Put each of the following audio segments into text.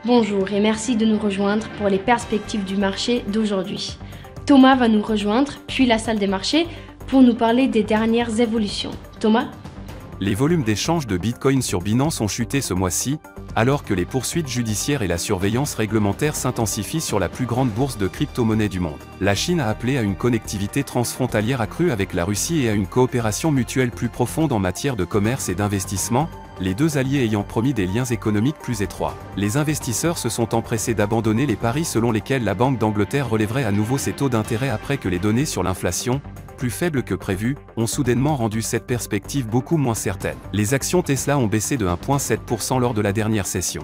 Bonjour et merci de nous rejoindre pour les perspectives du marché d'aujourd'hui. Thomas va nous rejoindre, puis la salle des marchés, pour nous parler des dernières évolutions. Thomas? Les volumes d'échange de Bitcoin sur Binance ont chuté ce mois-ci, alors que les poursuites judiciaires et la surveillance réglementaire s'intensifient sur la plus grande bourse de crypto-monnaies du monde. La Chine a appelé à une connectivité transfrontalière accrue avec la Russie et à une coopération mutuelle plus profonde en matière de commerce et d'investissement, les deux alliés ayant promis des liens économiques plus étroits. Les investisseurs se sont empressés d'abandonner les paris selon lesquels la Banque d'Angleterre relèverait à nouveau ses taux d'intérêt après que les données sur l'inflation, plus faibles que prévu, ont soudainement rendu cette perspective beaucoup moins certaine. Les actions Tesla ont baissé de 1,7% lors de la dernière session.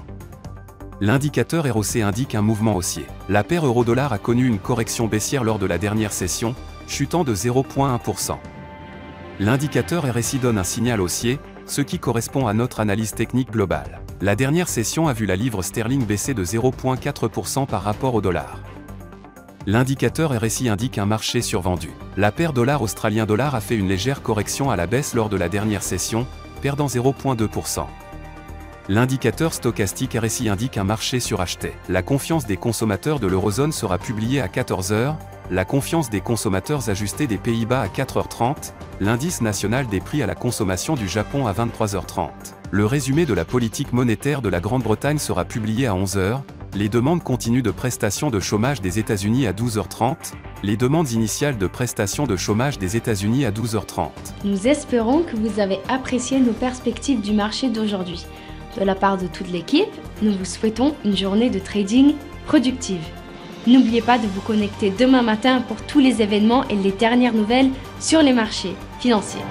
L'indicateur ROC indique un mouvement haussier. La paire euro-dollar a connu une correction baissière lors de la dernière session, chutant de 0,1%. L'indicateur RSI donne un signal haussier, ce qui correspond à notre analyse technique globale. La dernière session a vu la livre sterling baisser de 0,4% par rapport au dollar. L'indicateur RSI indique un marché survendu. La paire dollar australien dollar a fait une légère correction à la baisse lors de la dernière session, perdant 0,2%. L'indicateur stochastique RSI indique un marché suracheté. La confiance des consommateurs de l'eurozone sera publiée à 14 h, la confiance des consommateurs ajustée des Pays-Bas à 4h30, l'indice national des prix à la consommation du Japon à 23h30. Le résumé de la politique monétaire de la Grande-Bretagne sera publié à 11 h, les demandes continues de prestations de chômage des États-Unis à 12h30, les demandes initiales de prestations de chômage des États-Unis à 12h30. Nous espérons que vous avez apprécié nos perspectives du marché d'aujourd'hui. De la part de toute l'équipe, nous vous souhaitons une journée de trading productive. N'oubliez pas de vous connecter demain matin pour tous les événements et les dernières nouvelles sur les marchés financiers.